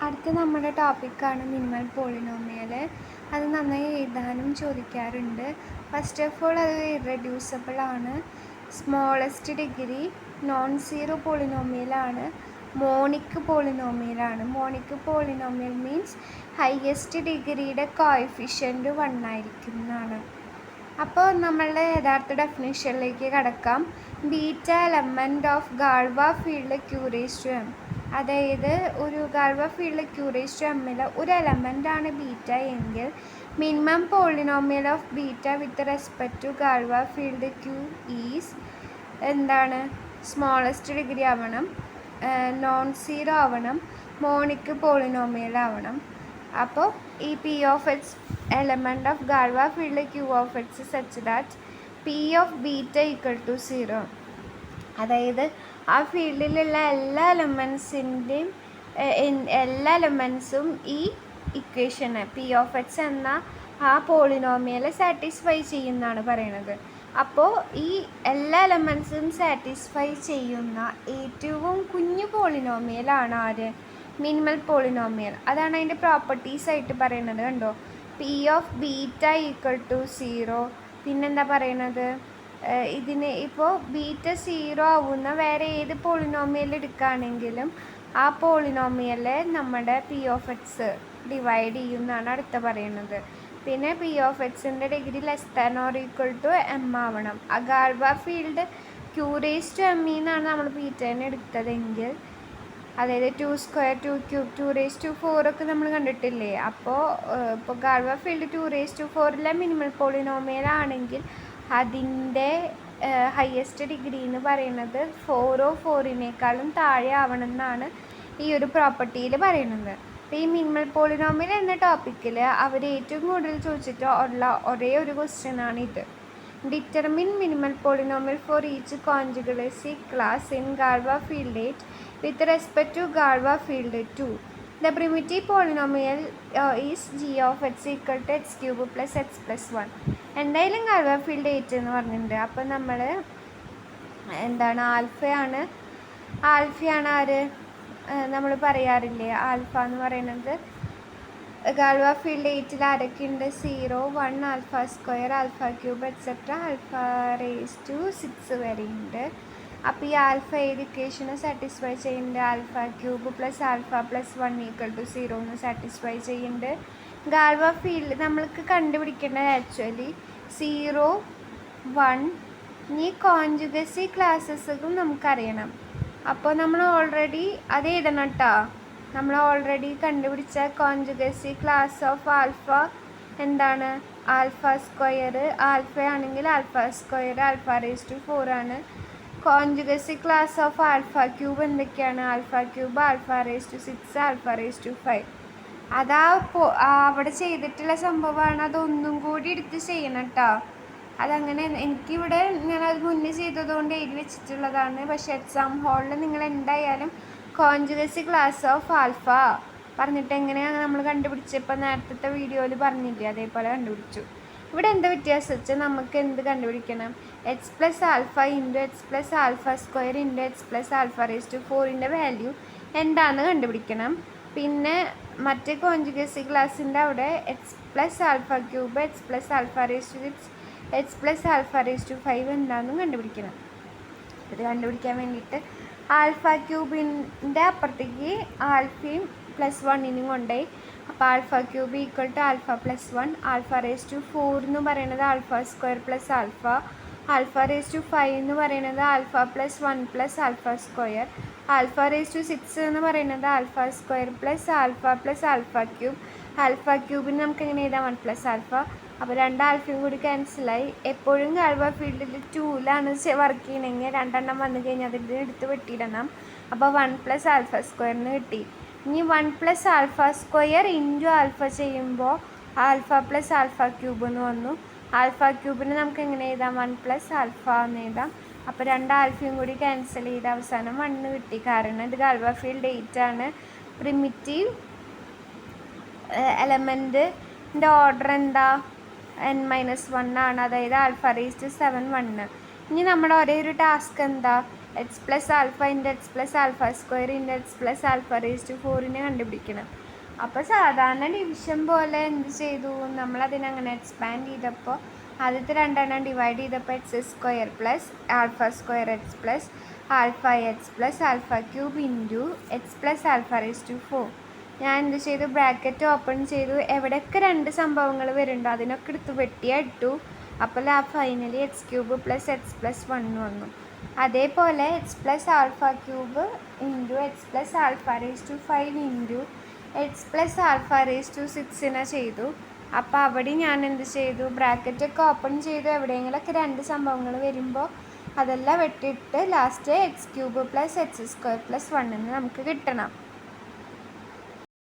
അടുത്ത നമ്മുടെ ടോപ്പിക്കാണ് മിനിമൽ പോളിനോമിയൽ. അത് നന്നായി എഴുതാനും ചോദിക്കാറുണ്ട്. ഫസ്റ്റ് ഓഫ് ഓൾ അത് ഇറെഡ്യൂസിബിൾ ആണ്, സ്മോളസ്റ്റ് ഡിഗ്രി നോൺ സീറോ പോളിനോമിയലാണ്, മോണിക് പോളിനോമിയലാണ്. മോണിക് പോളിനോമിയൽ മീൻസ് ഹയസ്റ്റ് ഡിഗ്രിയുടെ കോഎഫിഷ്യൻറ്റ് 1 ആയിരിക്കും എന്നാണ്. അപ്പോൾ നമ്മളുടെ യഥാർത്ഥ ഡെഫിനിഷനിലേക്ക് കടക്കാം. Beta element of Galois field Q raise M, അതായത് ഒരു ഗാൾവ ഫീൽഡ് ക്യൂറേസ് എമ്മിൽ ഒരു എലമെൻ്റാണ് ബീറ്റ എങ്കിൽ minimum polynomial of beta with respect to Galois field Q is എന്താണ്? സ്മോളസ്റ്റ് ഡിഗ്രി ആവണം, നോൺ സീറോ ആവണം, മോണിക് പോളിനോമിയൽ ആവണം. അപ്പോൾ ഈ P of X element of Galois field Q of X such that P of beta equal to 0, അതായത് ആ ഫീൽഡിലുള്ള എല്ലാ എലമെൻസും ഈ ഇക്വേഷന് പി ഓഫ് എക്സ് എന്ന ആ പോളിനോമിയൽ സാറ്റിസ്ഫൈ ചെയ്യുന്നതാണ് പറയുന്നത്. അപ്പോൾ ഈ എല്ലാ എലമെൻസും സാറ്റിസ്ഫൈ ചെയ്യുന്ന ഏറ്റവും കുഞ്ഞു പോളിനോമിയലാണ് ആര്? Minimal polynomial. അതാണ് അതിൻ്റെ പ്രോപ്പർട്ടീസായിട്ട് പറയുന്നത്. കണ്ടോ, P of beta equal to 0. പിന്നെന്താ പറയണത്? ഇതിന് ഇപ്പോൾ ബീറ്റ 0 ആവുന്ന വേറെ ഏത് പോളിനോമിയൽ എടുക്കുകയാണെങ്കിലും ആ പോളിനോമിയലെ നമ്മുടെ പി ഓഫ് എക്സ് ഡിവൈഡ് ചെയ്യുമെന്നാണ് അടുത്ത പറയുന്നത്. പിന്നെ പി ഓഫ് എക്സിൻ്റെ degree less than or equal to M ആവണം. ആ ഗാൾവ ഫീൽഡ് ക്യൂറേസ് ടു എം എന്നാണ് നമ്മൾ ബീറ്റേനെ എടുത്തതെങ്കിൽ, അതായത് 2 സ്ക്വയർ 2 ക്യൂബ് 2 റേസ് ടു 4 ഒക്കെ നമ്മൾ കണ്ടിട്ടില്ലേ? അപ്പോൾ ഇപ്പോൾ Galois field 2 raise to 4 minimal polynomial ആണെങ്കിൽ അതിൻ്റെ ഹയസ്റ്റ് ഡിഗ്രി എന്ന് പറയുന്നത് 4 താഴെ ആവണം എന്നാണ് ഈ ഒരു പ്രോപ്പർട്ടിയിൽ പറയുന്നത്. അപ്പോൾ ഈ മിനിമൽ പോളിനോമിയൽ എന്ന ടോപ്പിക്കിൽ അവർ ഏറ്റവും കൂടുതൽ ചോദിച്ചിട്ട് ഉള്ള ഒരേ ഒരു ക്വസ്റ്റ്യനാണ് ഇത്. Determine minimal polynomial for each conjugacy class in Galois field 8 with respect to Galois field 2. The primitive polynomial is g of x equal to x cube plus x plus 1. എന്തായാലും Galois field 8 എന്ന് പറഞ്ഞിട്ടുണ്ട്. അപ്പോൾ നമ്മൾ എന്താണ്? ആൽഫയാണ് ആര് നമ്മൾ പറയാറില്ലേ? Alpha എന്ന് പറയുന്നത് Galois field 8 ആരൊക്കെയുണ്ട്? 0, 1, alpha square, alpha cube etcetera alpha raise to 6 വരെ ഉണ്ട്. അപ്പോൾ ഈ ആൽഫ ഏത് ഇക്വേഷനെ സാറ്റിസ്ഫൈ ചെയ്യുന്നുണ്ട്? Alpha cube plus alpha plus 1 equal to 0 എന്ന് സാറ്റിസ്ഫൈ ചെയ്യുന്നുണ്ട്. ഗാൾവ ഫീൽഡ് നമ്മൾക്ക് കണ്ടുപിടിക്കേണ്ടത് ആക്ച്വലി 0, 1. ഈ കോൺജുഗസി ക്ലാസ്സസും നമുക്കറിയണം. അപ്പോൾ നമ്മൾ ഓൾറെഡി അത് എഴുതണം കേട്ടോ. നമ്മൾ ഓൾറെഡി കണ്ടുപിടിച്ച കോൺജുഗസി ക്ലാസ് ഓഫ് ആൽഫ എന്താണ്? Alpha square. ആൽഫ ആണെങ്കിൽ alpha square alpha raise to 4 ആണ്. Conjugacy class of alpha cube എന്തൊക്കെയാണ്? Alpha cube alpha raise to 6 alpha raise to 5. അതാ അവിടെ ചെയ്തിട്ടുള്ള സംഭവമാണ്. അതൊന്നും കൂടി എടുത്ത് ചെയ്യണം കേട്ടോ. അതങ്ങനെ എനിക്കിവിടെ ഞാനത് മുന്നേ ചെയ്തതുകൊണ്ട് എഴുതി വെച്ചിട്ടുള്ളതാണ്. പക്ഷേ എക്സാം ഹാളിൽ നിങ്ങൾ എന്തായാലും കോൺജുഗസി ക്ലാസ് ഓഫ് ആൽഫ പറഞ്ഞിട്ട് എങ്ങനെയാണ് നമ്മൾ കണ്ടുപിടിച്ചപ്പോൾ നേരത്തെ വീഡിയോയിൽ പറഞ്ഞില്ലേ, അതേപോലെ കണ്ടുപിടിച്ചു. ഇവിടെ എന്താ വ്യത്യാസം വെച്ചാൽ നമുക്ക് എന്ത് കണ്ടുപിടിക്കണം? X plus alpha into X plus alpha square into X plus alpha raise to 4ൻ്റെ വാല്യൂ എന്താണെന്ന് കണ്ടുപിടിക്കണം. പിന്നെ മറ്റേ കോൺജുഗസി ക്ലാസ്സിൻ്റെ അവിടെ X plus alpha cube X plus alpha raise to 6 X plus alpha raise to 5 എന്താണെന്നും കണ്ടുപിടിക്കണം. ഇത് കണ്ടുപിടിക്കാൻ വേണ്ടിയിട്ട് ആൽഫ ക്യൂബിൻ്റെ അപ്പുറത്തേക്ക് ആൽഫയും പ്ലസ് 1നും കൊണ്ടുപോയി. അപ്പോൾ alpha cube equal to alpha plus 1, alpha raise to 4 എന്ന് പറയുന്നത് alpha square plus alpha, alpha raise to 5 എന്ന് പറയുന്നത് alpha plus 1 plus alpha square, alpha raise to 6 എന്ന് പറയുന്നത് alpha square plus alpha cube. Alpha ക്യൂബിന് നമുക്ക് എങ്ങനെ എഴുതാം? 1 പ്ലസ് ആൽഫ. അപ്പോൾ 2 ആൽഫയും കൂടി ക്യാൻസലായി. എപ്പോഴും ഗാൾവ ഫീൽഡിൽ 2ലാണ് വർക്ക് ചെയ്യണമെങ്കിൽ 2 വന്നു കഴിഞ്ഞാൽ അതിൻ്റെ എടുത്ത് വെട്ടിയിടണം. അപ്പോൾ 1 പ്ലസ് ആൽഫ സ്ക്വയറിന് കിട്ടി. ഇനി 1 plus alpha square into alpha ചെയ്യുമ്പോൾ ആൽഫ പ്ലസ് ആൽഫ ക്യൂബ് എന്ന് വന്നു. ആൽഫ ക്യൂബിന് നമുക്ക് എങ്ങനെ എഴുതാം? 1 പ്ലസ് ആൽഫ എന്ന് എഴുതാം. അപ്പോൾ 2 ആൽഫയും കൂടി ക്യാൻസൽ ചെയ്ത് അവസാനം 1 കിട്ടി. കാരണം ഇത് ഗാൾവ ഫീൽഡ് 8 ആണ്. പ്രിമിറ്റീവ് എലമെൻറ്റിൻ്റെ ഓർഡർ എന്താ? n-1 ആണ്, അതായത് ആൽഫ റേസ് ടു 7 1. ഇനി നമ്മുടെ ഒരേ ഒരു ടാസ്ക് എന്താ? X plus alpha into X plus alpha square into X plus alpha raise to 4 കണ്ടുപിടിക്കണം. അപ്പോൾ സാധാരണ ഡിവിഷൻ പോലെ എന്ത് ചെയ്തു, നമ്മളതിനങ്ങനെ എക്സ്പാൻഡ് ചെയ്തപ്പോൾ ആദ്യത്തെ രണ്ടെണ്ണം ഡിവൈഡ് ചെയ്തപ്പോൾ X square plus alpha square X plus alpha X plus alpha cube into X plus alpha raise to 4. ഞാൻ എന്ത് ചെയ്തു, ബ്രാക്കറ്റ് ഓപ്പൺ ചെയ്തു. എവിടെയൊക്കെ രണ്ട് സംഭവങ്ങൾ വരുന്നുണ്ടോ അതിനൊക്കെ എടുത്ത് വെട്ടിയിട്ടു. അപ്പോൾ finally X cube plus X plus 1 വന്നു. അതേപോലെ X plus alpha cube into X plus alpha raise to 5 into X plus alpha raise to 6 ചെയ്തു. അപ്പോൾ അവിടെ ഞാൻ എന്ത് ചെയ്തു, ബ്രാക്കറ്റൊക്കെ ഓപ്പൺ ചെയ്തു. എവിടെയെങ്കിലുമൊക്കെ രണ്ട് സംഭവങ്ങൾ വരുമ്പോൾ അതെല്ലാം വെട്ടിയിട്ട് last X cube plus X square plus 1 നമുക്ക് കിട്ടണം.